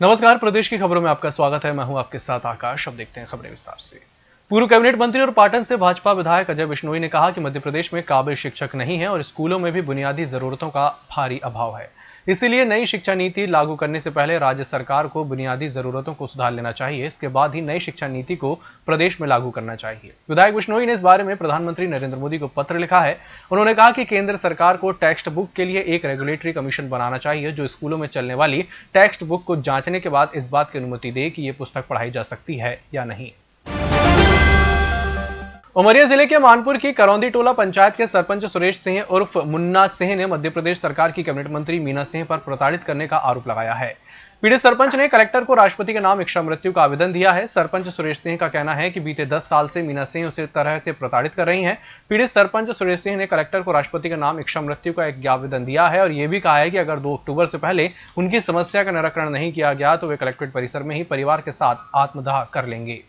नमस्कार, प्रदेश की खबरों में आपका स्वागत है। मैं हूं आपके साथ आकाश। अब देखते हैं खबरें विस्तार से। पूर्व कैबिनेट मंत्री और पाटन से भाजपा विधायक अजय बिश्नोई ने कहा कि मध्य प्रदेश में काबिल शिक्षक नहीं है और स्कूलों में भी बुनियादी जरूरतों का भारी अभाव है। इसीलिए नई शिक्षा नीति लागू करने से पहले राज्य सरकार को बुनियादी जरूरतों को सुधार लेना चाहिए। इसके बाद ही नई शिक्षा नीति को प्रदेश में लागू करना चाहिए। विधायक बिश्नोई ने इस बारे में प्रधानमंत्री नरेंद्र मोदी को पत्र लिखा है। उन्होंने कहा कि केंद्र सरकार को टेक्स्ट बुक के लिए एक रेगुलेटरी कमीशन बनाना चाहिए जो स्कूलों में चलने वाली टेक्स्ट बुक को जांचने के बाद इस बात की अनुमति दे कि ये पुस्तक पढ़ाई जा सकती है या नहीं। उमरिया जिले के मानपुर की करौंदी टोला पंचायत के सरपंच सुरेश सिंह उर्फ मुन्ना सिंह ने मध्य प्रदेश सरकार की कैबिनेट मंत्री मीना सिंह पर प्रताड़ित करने का आरोप लगाया है। पीड़ित सरपंच ने कलेक्टर को राष्ट्रपति के नाम इच्छा मृत्यु का आवेदन दिया है। सरपंच सुरेश सिंह का कहना है कि बीते 10 साल से मीना सिंह उसी तरह से प्रताड़ित कर रही हैं। पीड़ित सरपंच सुरेश सिंह ने कलेक्टर को राष्ट्रपति के नाम इच्छा मृत्यु का एक आवेदन दिया है और यह भी कहा है कि अगर 2 अक्टूबर से पहले उनकी समस्या का निराकरण नहीं किया गया तो वे कलेक्ट्रेट परिसर में ही परिवार के साथ आत्मदाह कर लेंगे।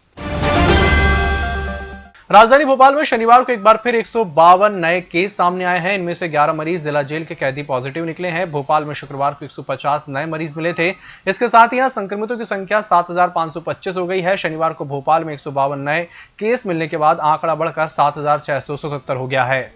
राजधानी भोपाल में शनिवार को एक बार फिर 152 नए केस सामने आए हैं। इनमें से 11 मरीज जिला जेल के कैदी पॉजिटिव निकले हैं। भोपाल में शुक्रवार को 150 नए मरीज मिले थे। इसके साथ ही यहां संक्रमितों की संख्या 7525 हो गई है। शनिवार को भोपाल में 152 नए केस मिलने के बाद आंकड़ा बढ़कर 7677 हो गया है।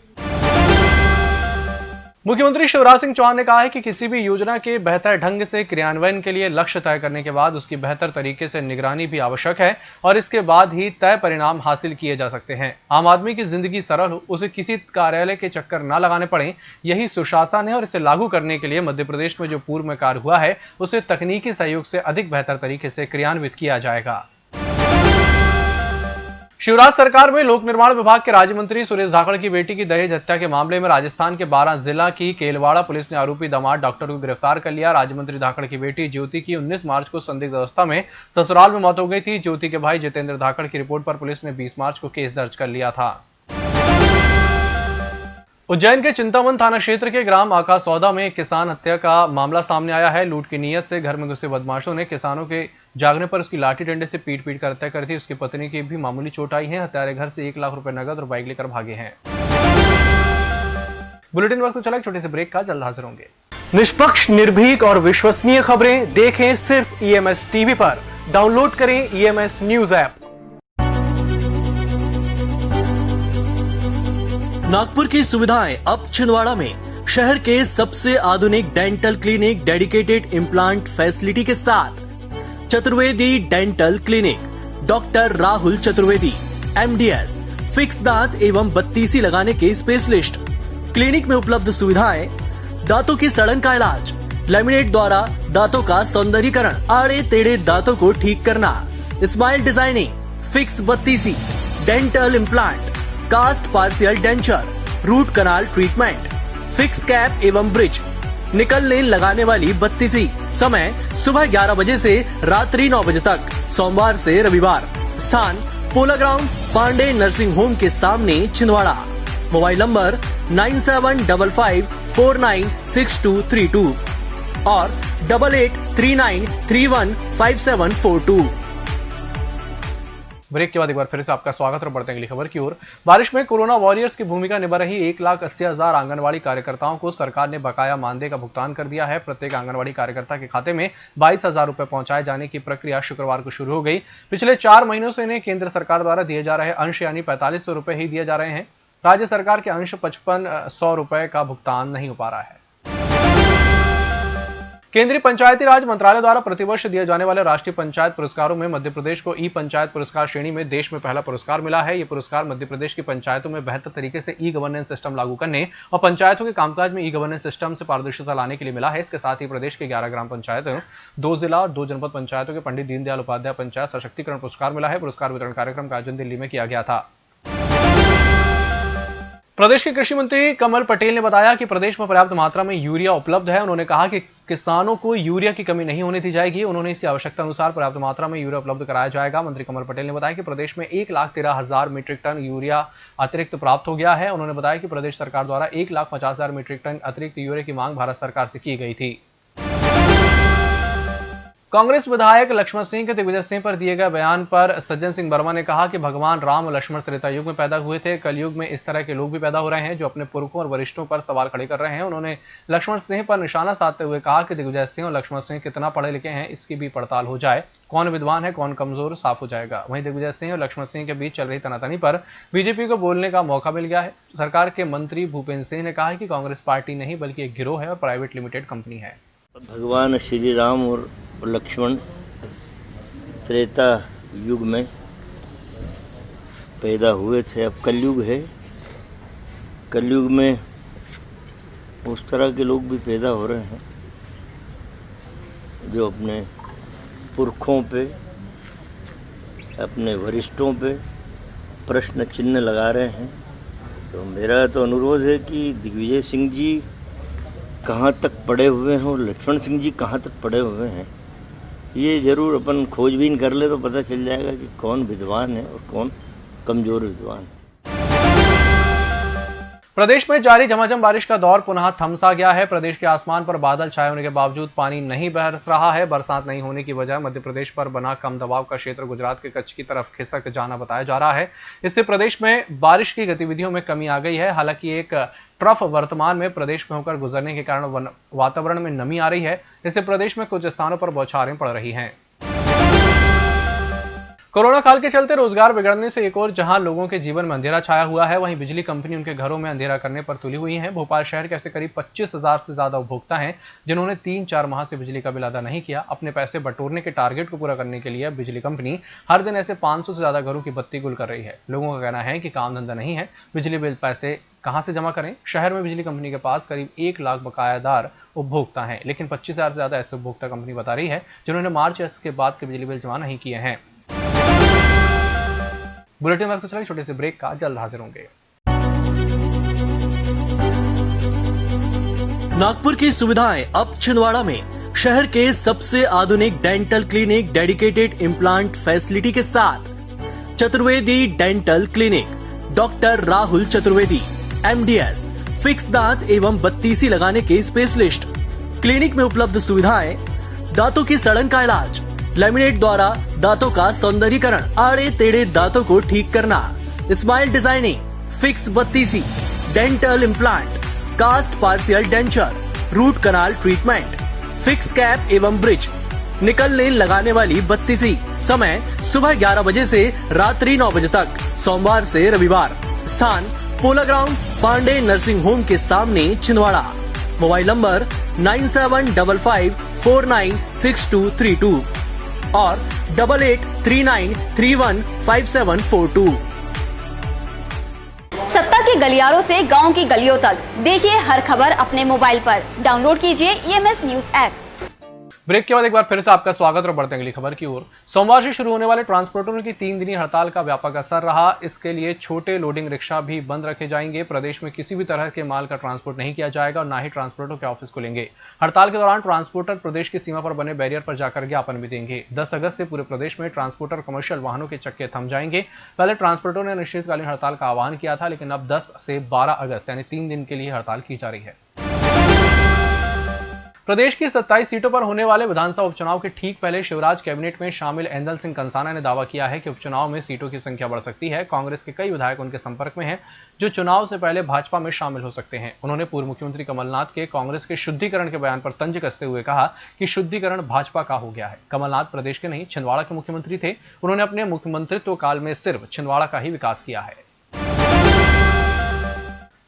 मुख्यमंत्री शिवराज सिंह चौहान ने कहा है कि किसी भी योजना के बेहतर ढंग से क्रियान्वयन के लिए लक्ष्य तय करने के बाद उसकी बेहतर तरीके से निगरानी भी आवश्यक है और इसके बाद ही तय परिणाम हासिल किए जा सकते हैं। आम आदमी की जिंदगी सरल हो, उसे किसी कार्यालय के चक्कर न लगाने पड़े, यही सुशासन है और इसे लागू करने के लिए मध्य प्रदेश में जो पूर्व में कार्य हुआ है उसे तकनीकी सहयोग से अधिक बेहतर तरीके से क्रियान्वित किया जाएगा। शिवराज सरकार में लोक निर्माण विभाग के राज्य मंत्री सुरेश धाकड़ की बेटी की दहेज हत्या के मामले में राजस्थान के 12 जिला की केलवाड़ा पुलिस ने आरोपी दामाद डॉक्टर को गिरफ्तार कर लिया। राज्य मंत्री धाकड़ की बेटी ज्योति की 19 मार्च को संदिग्ध अवस्था में ससुराल में मौत हो गई थी। ज्योति के भाई जितेंद्र धाकड़ की रिपोर्ट पर पुलिस ने 20 मार्च को केस दर्ज कर लिया था। उज्जैन के चिंतामन थाना क्षेत्र के ग्राम आकासौदा में एक किसान हत्या का मामला सामने आया है। लूट की नीयत से घर में घुसे बदमाशों ने किसानों के जागने पर उसकी लाठी डंडे से पीट कर हत्या कर दी। उसकी पत्नी की भी मामूली चोट आई है। हत्यारे घर से 1 लाख रुपए नगद और बाइक लेकर भागे हैं। बुलेटिन वक्त चला एक छोटे से ब्रेक का, जल्द हाजिर होंगे। निष्पक्ष, निर्भीक और विश्वसनीय खबरें देखें सिर्फ ईएमएस टीवी पर। डाउनलोड करें ईएमएस न्यूज ऐप। नागपुर की सुविधाएं अब छिंदवाड़ा में। शहर के सबसे आधुनिक dental clinic dedicated implant facility के साथ Chaturvedi dental clinic, doctor Rahul Chaturvedi, MDS, fix दांत एवं बत्तीसी लगाने के स्पेशलिस्ट। क्लिनिक में उपलब्ध सुविधाएं: दांतों की सड़न का इलाज, लैमिनेट द्वारा दांतों का सौंदर्यीकरण, आड़े टेढ़े दांतों को ठीक करना, स्माइल डिजाइनिंग, फिक्स बत्तीसी, dental implant, cast partial denture, root canal treatment, fix cap एवं ब्रिज, निकलने लगाने वाली बत्तीसी। समय सुबह 11 बजे से रात्रि 9 बजे तक, सोमवार से रविवार। स्थान पोला ग्राउंड, पांडे नर्सिंग होम के सामने, छिंदवाड़ा। मोबाइल नंबर 9755496232 और 8839315742। ब्रेक के बाद एक बार फिर से आपका स्वागत और बढ़ते हैं अगली खबर की ओर। बारिश में कोरोना वॉरियर्स की भूमिका निभा रही 1,80,000 आंगनबाड़ी कार्यकर्ताओं को सरकार ने बकाया मानदेय का भुगतान कर दिया है। प्रत्येक आंगनबाड़ी कार्यकर्ता के खाते में 22,000 रुपए पहुंचाए जाने की प्रक्रिया शुक्रवार को शुरू हो गई। पिछले 4 महीनों से इन्हें केंद्र सरकार द्वारा दिए जा रहे अंश यानी 4500 रुपए ही दिए जा रहे हैं। राज्य सरकार के अंश 5500 रुपए का भुगतान नहीं हो पा रहा है। केंद्रीय पंचायती राज मंत्रालय द्वारा प्रतिवर्ष दिए जाने वाले राष्ट्रीय पंचायत पुरस्कारों में मध्य प्रदेश को ई पंचायत पुरस्कार श्रेणी में देश में पहला पुरस्कार मिला है। यह पुरस्कार मध्य प्रदेश की पंचायतों में बेहतर तरीके से ई गवर्नेंस सिस्टम लागू करने और पंचायतों के कामकाज में ई गवर्नेंस सिस्टम से पारदर्शिता लाने के लिए मिला है। इसके साथ ही प्रदेश के 11 ग्राम पंचायतों, 2 जिला और 2 जनपद पंचायतों के पंडित दीनदयाल उपाध्याय पंचायत सशक्तिकरण पुरस्कार मिला है। पुरस्कार वितरण कार्यक्रम का आयोजन दिल्ली में किया गया था। प्रदेश के कृषि मंत्री कमल पटेल ने बताया कि प्रदेश में पर्याप्त मात्रा में यूरिया उपलब्ध है। उन्होंने कहा कि किसानों को यूरिया की कमी नहीं होने दी जाएगी। उन्होंने इसकी आवश्यकता अनुसार पर्याप्त मात्रा में यूरिया उपलब्ध कराया जाएगा। मंत्री कमल पटेल ने बताया कि प्रदेश में 1,13,000 मीट्रिक टन यूरिया अतिरिक्त प्राप्त हो गया है। उन्होंने बताया कि प्रदेश सरकार द्वारा 1,50,000 मीट्रिक टन अतिरिक्त यूरिया की मांग भारत सरकार से की गई थी। कांग्रेस विधायक लक्ष्मण सिंह के दिग्विजय सिंह पर दिए गए बयान पर सज्जन सिंह वर्मा ने कहा कि भगवान राम और लक्ष्मण त्रेता युग में पैदा हुए थे। कलयुग में इस तरह के लोग भी पैदा हो रहे हैं जो अपने पुरखों और वरिष्ठों पर सवाल खड़े कर रहे हैं। उन्होंने लक्ष्मण सिंह पर निशाना साधते हुए कहा कि दिग्विजय सिंह और लक्ष्मण सिंह कितना पढ़े लिखे हैं, इसकी भी पड़ताल हो जाए। कौन विद्वान है, कौन कमजोर, साफ हो जाएगा। वहीं दिग्विजय सिंह और लक्ष्मण सिंह के बीच चल रही तनातनी पर बीजेपी को बोलने का मौका मिल गया है। सरकार के मंत्री भूपेंद्र सिंह ने कहा है कि कांग्रेस पार्टी नहीं बल्कि एक गिरोह है और प्राइवेट लिमिटेड कंपनी है। भगवान श्री राम और लक्ष्मण त्रेता युग में पैदा हुए थे। अब कलयुग है, कलयुग में उस तरह के लोग भी पैदा हो रहे हैं जो अपने पुरखों पे, अपने वरिष्ठों पे प्रश्न चिन्ह लगा रहे हैं। तो मेरा तो अनुरोध है कि दिग्विजय सिंह जी कहाँ तक पढ़े हुए हैं और लक्ष्मण सिंह जी कहाँ तक पढ़े हुए हैं, ये जरूर अपन खोजबीन कर ले तो पता चल जाएगा कि कौन विद्वान है और कौन कमजोर विद्वान है। प्रदेश में जारी झमाझम बारिश का दौर पुनः थमसा गया है। प्रदेश के आसमान पर बादल छाए होने के बावजूद पानी नहीं बरस रहा है। बरसात नहीं होने की वजह मध्य प्रदेश पर बना कम दबाव का क्षेत्र गुजरात के कच्छ की तरफ खिसक जाना बताया जा रहा है। इससे प्रदेश में बारिश की गतिविधियों में कमी आ गई है। हालांकि एक ट्रफ वर्तमान में प्रदेश में होकर गुजरने के कारण वातावरण में नमी आ रही है। इससे प्रदेश में कुछ स्थानों पर बौछारें पड़ रही हैं। कोरोना काल के चलते रोजगार बिगड़ने से एक और जहां लोगों के जीवन में अंधेरा छाया हुआ है, वहीं बिजली कंपनी उनके घरों में अंधेरा करने पर तुली हुई है। भोपाल शहर के ऐसे करीब 25,000 से ज्यादा उपभोक्ता हैं जिन्होंने 3-4 माह से बिजली का बिल अदा नहीं किया। अपने पैसे बटोरने के टारगेट को पूरा करने के लिए बिजली कंपनी हर दिन ऐसे 500 से ज्यादा घरों की बत्ती गुल कर रही है। लोगों का कहना है कि काम धंधा नहीं है, बिजली बिल पैसे कहां से जमा करें। शहर में बिजली कंपनी के पास करीब 1 लाख बकायादार उपभोक्ता हैं, लेकिन 25,000 से ज्यादा ऐसे उपभोक्ता कंपनी बता रही है जिन्होंने मार्च के बाद के बिजली बिल जमा नहीं किए हैं। बुलेटिन में चला छोटे से ब्रेक का, जल्द हाजिर होंगे। नागपुर की सुविधाएं अब छिंदवाड़ा में शहर के सबसे आधुनिक dental clinic dedicated implant facility के साथ Chaturvedi dental clinic, doctor Rahul Chaturvedi MDS, fix दांत एवं बत्तीसी लगाने के स्पेशलिस्ट। क्लिनिक में उपलब्ध सुविधाएं: दांतों की सड़न का इलाज, लैमिनेट द्वारा दांतों का सौंदर्यीकरण, आड़े टेढ़े दांतों को ठीक करना, स्माइल डिजाइनिंग, फिक्स बत्तीसी, dental implant, cast partial denture, root canal treatment, fix cap एवं ब्रिज, निकल लेन लगाने वाली बत्तीसी। समय सुबह 11 बजे से रात्रि 9 बजे तक, सोमवार से रविवार। स्थान पोला ग्राउंड, पांडे नर्सिंग होम के सामने, छिंदवाड़ा। मोबाइल नंबर 9755496232 और 8839315742। सत्ता के गलियारों से गांव की गलियों तक, देखिए हर खबर अपने मोबाइल पर। डाउनलोड कीजिए EMS न्यूज ऐप। ब्रेक के बाद एक बार फिर से आपका स्वागत और बढ़ते हैं अगली खबर की ओर। सोमवार से शुरू होने वाले ट्रांसपोर्टरों की 3 दिनी हड़ताल का व्यापक असर रहा। इसके लिए छोटे लोडिंग रिक्शा भी बंद रखे जाएंगे। प्रदेश में किसी भी तरह के माल का ट्रांसपोर्ट नहीं किया जाएगा और न ही ट्रांसपोर्टरों के ऑफिस खुलेंगे। हड़ताल के दौरान ट्रांसपोर्टर प्रदेश की सीमा पर बने बैरियर पर जाकर ज्ञापन भी देंगे। 10 अगस्त से पूरे प्रदेश में ट्रांसपोर्टर कमर्शियल वाहनों के चक्के थम जाएंगे। पहले ट्रांसपोर्टरों ने अनिश्चितकालीन हड़ताल का आह्वान किया था, लेकिन अब 10 से 12 अगस्त यानी 3 दिन के लिए हड़ताल की जा रही है। प्रदेश की 27 सीटों पर होने वाले विधानसभा उपचुनाव के ठीक पहले शिवराज कैबिनेट में शामिल एंदल सिंह कंसाना ने दावा किया है कि उपचुनाव में सीटों की संख्या बढ़ सकती है। कांग्रेस के कई विधायक उनके संपर्क में हैं जो चुनाव से पहले भाजपा में शामिल हो सकते हैं। उन्होंने पूर्व मुख्यमंत्री कमलनाथ के कांग्रेस के शुद्धिकरण के बयान पर तंज कसते हुए कहा कि शुद्धिकरण भाजपा का हो गया है। कमलनाथ प्रदेश के नहीं, छिंदवाड़ा के मुख्यमंत्री थे। उन्होंने अपने मुख्यमंत्रित्व काल में सिर्फ छिंदवाड़ा का ही विकास किया है।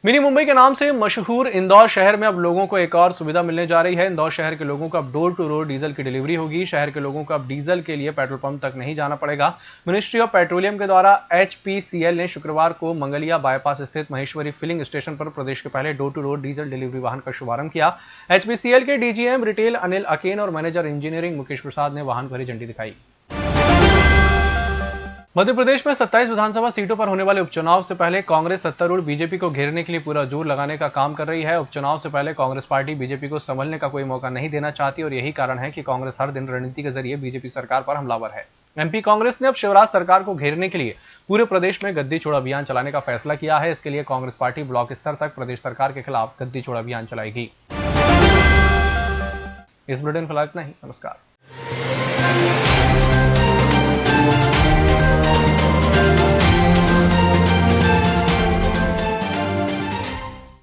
मिनी मुंबई के नाम से मशहूर इंदौर शहर में अब लोगों को एक और सुविधा मिलने जा रही है। इंदौर शहर के लोगों को अब डोर टू डोर डीजल की डिलीवरी होगी। शहर के लोगों को अब डीजल के लिए पेट्रोल पंप तक नहीं जाना पड़ेगा। मिनिस्ट्री ऑफ पेट्रोलियम के द्वारा HPCL ने शुक्रवार को मंगलिया बाईपास स्थित महेश्वरी फिलिंग स्टेशन पर प्रदेश के पहले door to door diesel delivery वाहन का शुभारंभ किया। HPCL के DGM रिटेल अनिल अकेन और मैनेजर इंजीनियरिंग मुकेश प्रसाद ने वाहन को हरी झंडी दिखाई। मध्य प्रदेश में 27 विधानसभा सीटों पर होने वाले उपचुनाव से पहले कांग्रेस सत्तारूढ़ बीजेपी को घेरने के लिए पूरा जोर लगाने का काम कर रही है। उपचुनाव से पहले कांग्रेस पार्टी बीजेपी को संभलने का कोई मौका नहीं देना चाहती और यही कारण है कि कांग्रेस हर दिन रणनीति के जरिए बीजेपी सरकार पर हमलावर है। MP कांग्रेस ने अब शिवराज सरकार को घेरने के लिए पूरे प्रदेश में गद्दी छोड़ अभियान चलाने का फैसला किया है। इसके लिए कांग्रेस पार्टी ब्लॉक स्तर तक प्रदेश सरकार के खिलाफ गद्दी छोड़ अभियान चलाएगी। इस बुलेटिन फिलहाल इतना ही। नमस्कार।